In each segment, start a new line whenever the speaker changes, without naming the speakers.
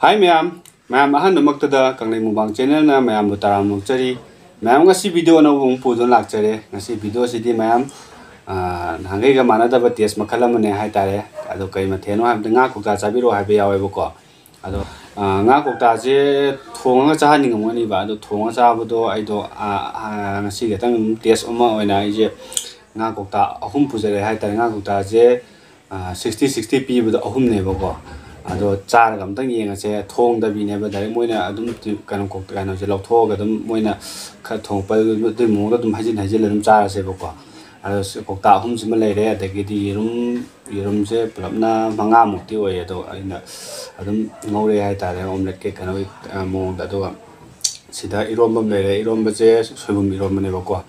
Hi ma'am ahan namaktada kanglei mukbang channel na ma'am bu taram nokchari ma'am ngasi video na bung pudon lakchare ngasi video sidi ma'am hangai ga manada ba test makhala mane hai tare ado kai matheno ha nga kukta chabiro ha be yawe ko ado nga kukta je thonga cha ni ngoni ba ado thonga cha bu do ai do ngasi ga tang test oma oina je nga kukta ahum pujare hai tare nga kukta je 60 pi bu do ahum ne ba ko ado char gam tang yeng ase thong da bi ne ba dai moina adum kan kok kan je lok tho ga dum moina kha thong pa du mo da dum hajin dum char ase ba ko ado kok ta hum sim le re adagi di rum je plapna manga mukti oi ado aina adum ngore hai ta re omelet ke kan mo da do sida eronba le re eronba je soibum eronba ne ba ko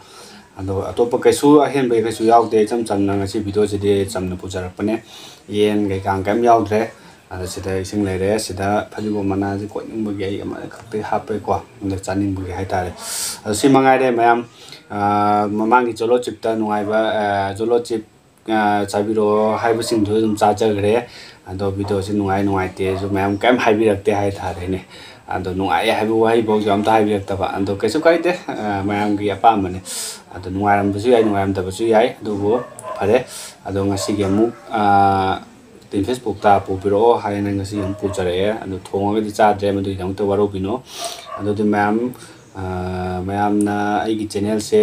ado atopa kaisu ahen bai kaisu yaude cham na ngasi video je de chamna pujar pane yen gai kang kam yaudre sida ising lere sida phalibo mana ji ko ning bugi ai ama khakte hape ko nda chaning bugi hai tare si mangai re mayam mamang gi jolo chip ta nungai ba jolo chip chabiro hai ba sing thu dum cha cha gre ado video si nungai te jo mayam kam hai bi rakte hai thare ne ado nungai hai bu hai bo jam ta hai bi rakta ba ado kaisu kai te mayam gi apa mane ado nungai ram bu su ai nungai ram ta bu su ai ado bo phare ado ngasi ge mu tin Facebook ta pu biro hai na ngasi yam pu chare anu thonga gi cha dre madu yang to waro bino anu de ma'am na ai gi channel se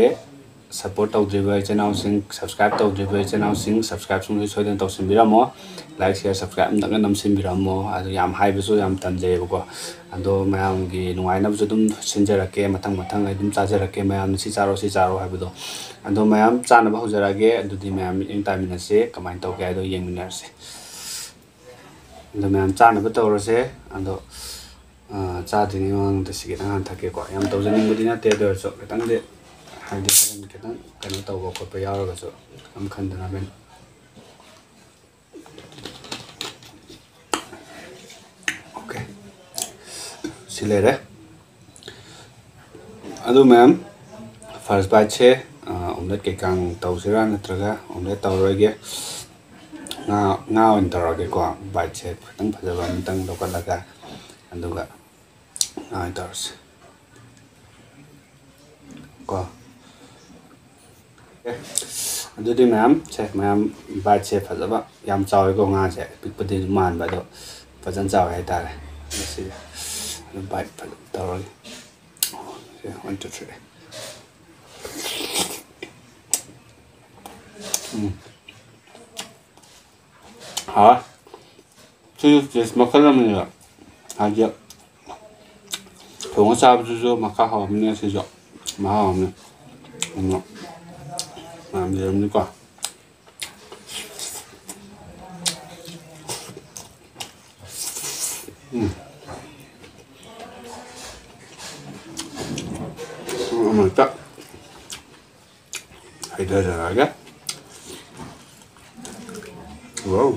support tau driver channel sing subscribe tau driver channel sing subscribe sung soi den tau sim biramo like share subscribe na nam sim biramo adu yam hai bu yam tan je ko ando ma'am gi nungai na bu dum sinjara ke matang ai dum cha jara ke ma'am si charo hai bu do ando ma'am cha na ba hujara ge adu di ma'am ing time na se kamai tau ke ado yeng minar se ando ma'am cha na ba tau se ando cha di ni mang de sige nang ta ke ko yam tau jani bu dina te do so tang de hai de ke tang kan tau ko pa ya ro so am khan da ben okay silere ado ma'am first batch che omelet ke kang tau sira natraga omelet tau ro ge nga on taro ke ko batch che tang phajaba tang lo ka laga anduga ai tars ko adu di ma'am che ma'am batch che phajaba yam chaw ko nga che pik pade man ba do pajan chaw hai ta re si batch taro ge 1 2 3 हाँ चीज़ मक्खन में ना आज थोड़ा सा आप जो मक्खा हो हमने से जो महा हमने हम ये हमने का मजा इधर आ गया wow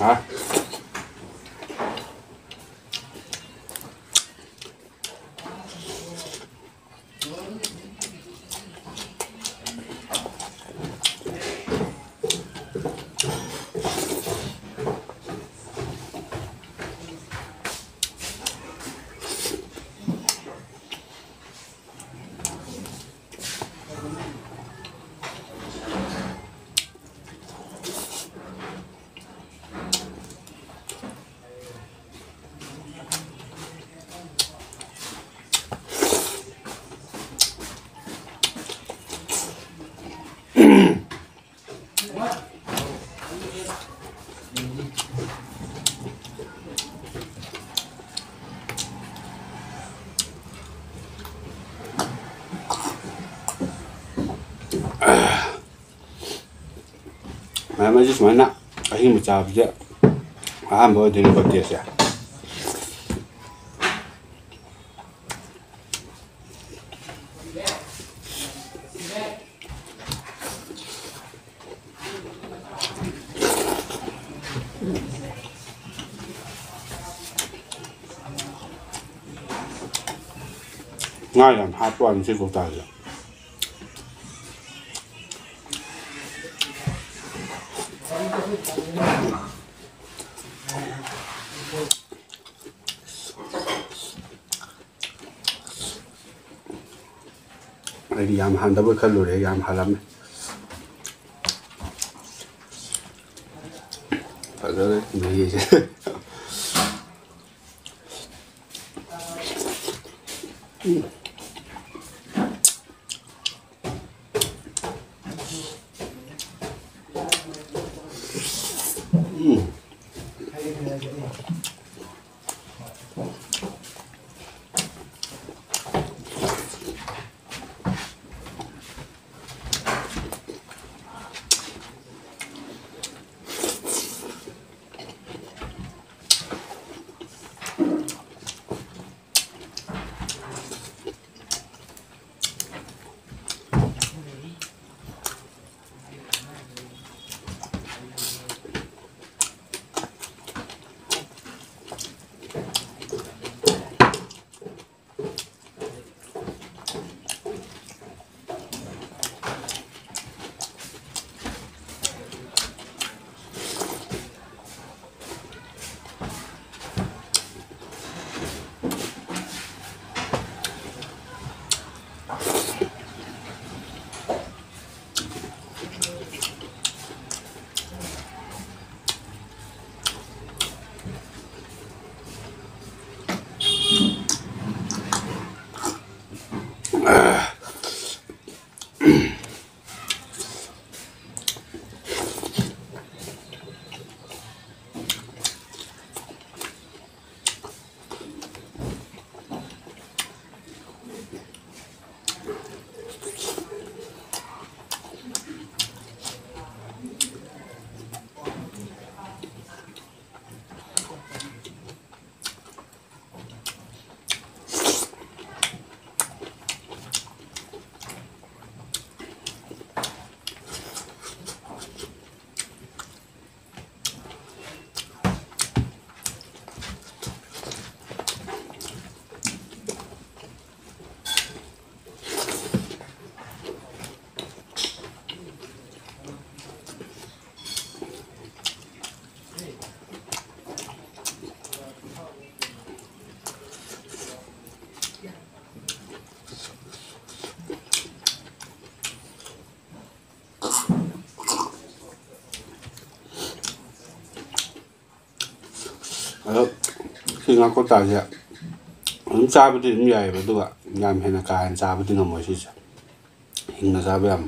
hả Mama just mana ahim chap je aham bo din ko dia ꯉꯥ ꯌꯥꯝ ꯍꯥꯞꯄ ꯋꯥꯅꯤ ꯁꯤ ꯀꯧꯇꯥꯁꯤꯗ ꯑꯩꯗꯤ ꯌꯥꯝ ꯍꯟꯊꯕ ꯈꯜꯂꯨꯔꯦ ꯌꯥꯝ ꯍꯜꯂꯝꯃꯦ ꯐꯖꯔꯦ ꯃꯍꯤꯁꯦ ꯑꯗꯣ ꯁꯤ ꯉꯥ ꯀꯧꯇꯥꯁꯦ ꯑꯗꯨꯝ ꯆꯥꯕꯗꯤ ꯑꯗꯨꯝ ꯌꯥꯏꯑꯕ ꯑꯗꯨꯒ ꯌꯥꯝ ꯍꯦꯟꯅ ꯀꯥ ꯍꯦꯟꯅ ꯆꯥꯕꯗꯤ ꯉꯝꯃꯣꯏ ꯁꯤꯁꯦ ꯍꯤꯡꯅ ꯆꯥꯕ ꯌꯥꯝ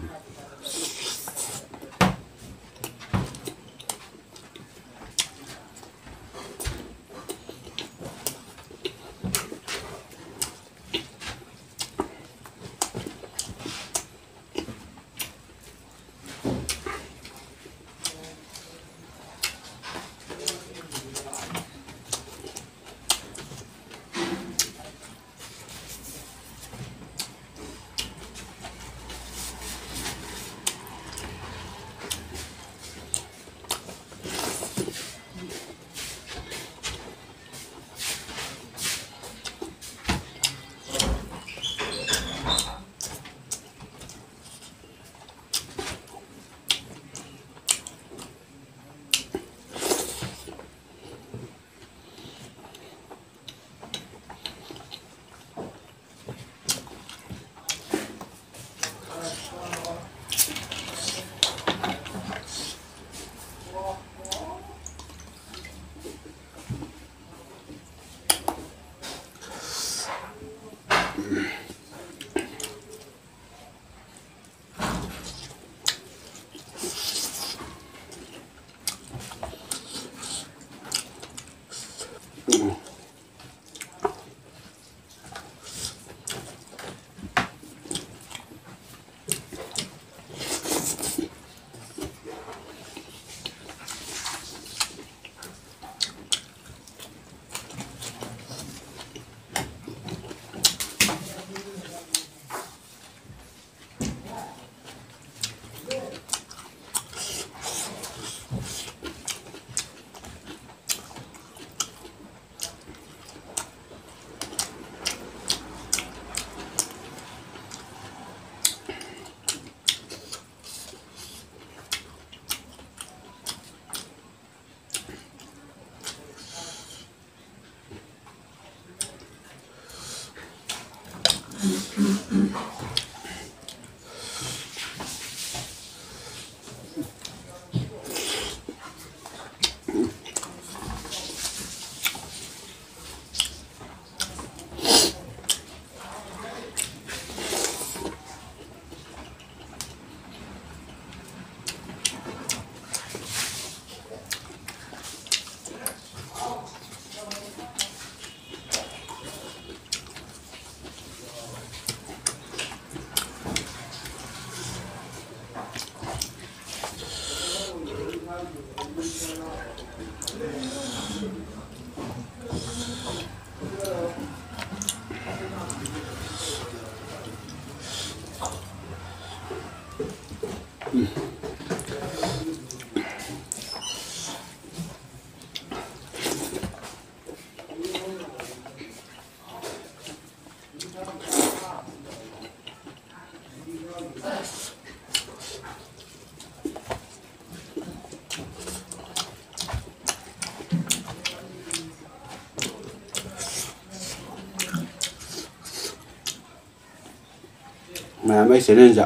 ꯃꯌꯥꯝ ꯑꯩ ꯆꯦꯅꯦꯜꯁꯦ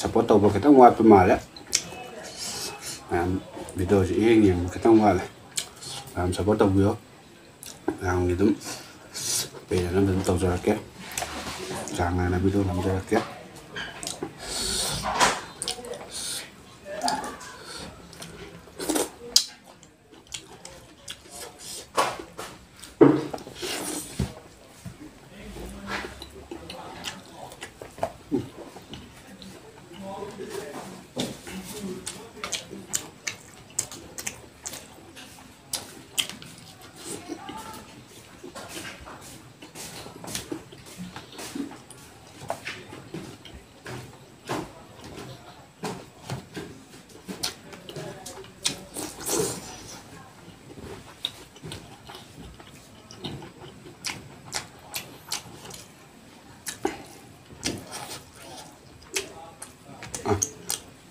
ꯁꯞꯄꯣꯔꯠ ꯇꯧꯕ ꯈꯤꯇꯪ ꯋꯥꯠꯄ ꯃꯥꯜꯂꯦ ꯃꯌꯥꯝ ꯚꯤꯗꯤꯑꯣꯁꯦ ꯌꯦꯡꯕ ꯈꯤꯇꯪ ꯋꯥꯠꯂꯦ ꯃꯌꯥꯝ ꯁꯞꯄꯣꯔꯠ ꯇꯧꯕꯤꯌꯣ ꯃꯌꯥꯝꯒꯤ ꯑꯗꯨꯝ ꯄꯦꯟꯅꯕ ꯑꯗꯨꯝ ꯇꯧꯖꯔꯛꯀꯦ ꯆꯥꯡ ꯅꯥꯏꯅ ꯚꯤꯗꯤꯑꯣ ꯅꯝꯖꯔꯛꯀꯦ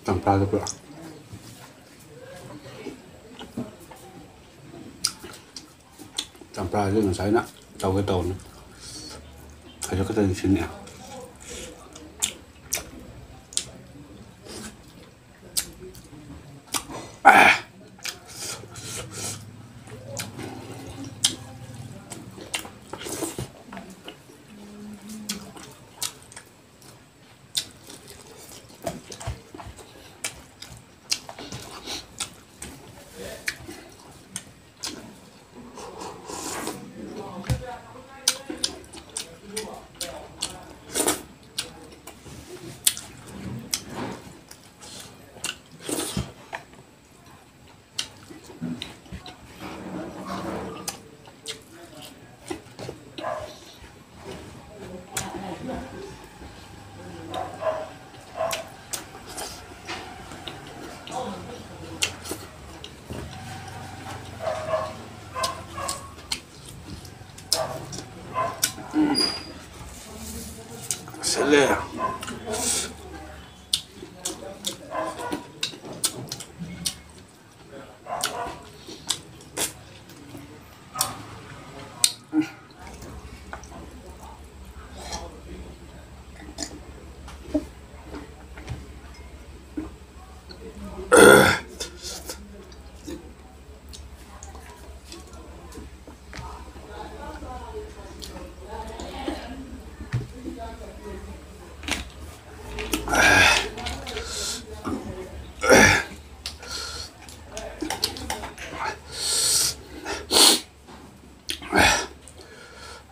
ꯆꯝꯄ꯭ꯔꯥꯗ ꯄꯨꯔꯛ ꯆꯝꯄ꯭ꯔꯥꯁꯦ ꯉꯁꯥꯏꯅ ꯇꯧꯒꯦ ꯇꯧꯕꯅꯤ ꯈꯖꯤꯛ ꯈꯛꯇ ꯅꯤꯡꯁꯤꯡꯉꯦ ꯁꯤꯜꯂꯦ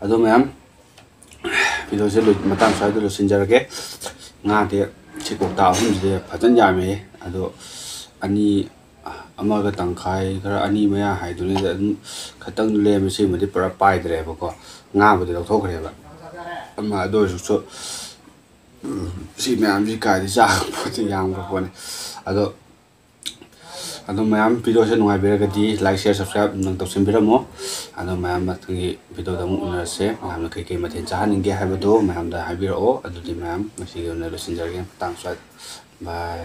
ꯑꯗꯣ ꯃꯌꯥꯝ ꯚꯤꯗꯤꯑꯣꯁꯦ ꯃꯇꯥꯡ ꯁ꯭ꯋꯥꯏꯗ ꯂꯣꯏꯁꯤꯟꯖꯔꯒꯦ ꯉꯥꯗꯤ ꯁꯤ ꯀꯧꯇꯥ ꯑꯍꯨꯝꯁꯤꯗꯤ ꯐꯖꯅ ꯌꯥꯝꯃꯦ ꯑꯗꯣ ꯑꯅꯤ ꯑꯃꯒ ꯇꯪꯈꯥꯏ ꯈꯔ ꯑꯅꯤ ꯃꯌꯥ ꯍꯥꯏꯗꯨꯅꯤꯗ ꯑꯗꯨꯝ ꯈꯤꯇꯪ ꯂꯦꯝꯃꯦ ꯁꯤꯃꯗꯤ ꯄꯨꯔꯥ ꯄꯥꯏꯗ꯭ꯔꯦꯕꯀꯣ ꯉꯥꯕꯨꯗꯤ ꯂꯧꯊꯣꯛꯈ꯭ꯔꯦꯕ ꯑꯃ ꯑꯗꯨ ꯑꯣꯏꯔꯁꯨ ꯁꯤ ꯃꯌꯥꯝꯁꯤ ꯀꯥꯏꯗꯤ ꯆꯥꯕ ꯄꯣꯠꯁꯤ ꯌꯥꯝꯈ꯭ꯔ ꯄꯣꯠꯅꯤ ꯑꯗꯣ ꯃꯌꯥꯝ ꯚꯤꯗꯤꯑꯣꯁꯦ ꯅꯨꯡꯉꯥꯏꯕꯤꯔꯒꯗꯤ ꯂꯥꯏꯛ ꯁꯤꯌꯔ ꯁꯕꯁꯀ꯭ꯔꯥꯏꯕ ꯑꯗꯨꯝ ꯇꯧꯁꯤꯟꯕꯤꯔꯝꯃꯣ ꯑꯗꯣ ꯃꯌꯥꯝ ꯃꯊꯪꯒꯤ ꯚꯤꯗꯤꯑꯣꯗ ꯑꯃꯨꯛ ꯎꯅꯔꯁꯦ ꯃꯌꯥꯝꯅ ꯀꯩꯀꯩ ꯃꯊꯦꯜ ꯆꯥꯍꯟꯅꯤꯡꯒꯦ ꯍꯥꯏꯕꯗꯣ ꯃꯌꯥꯝꯗ ꯍꯥꯏꯕꯤꯔꯛꯑꯣ ꯑꯗꯨꯗꯤ ꯃꯌꯥꯝ ꯉꯁꯤꯒꯤ ꯑꯣꯏꯅ ꯂꯣꯏꯁꯤꯟꯖꯔꯒꯦ ꯃꯇꯥꯡ ꯁ꯭ꯋꯥꯏꯗ ꯕꯥꯏ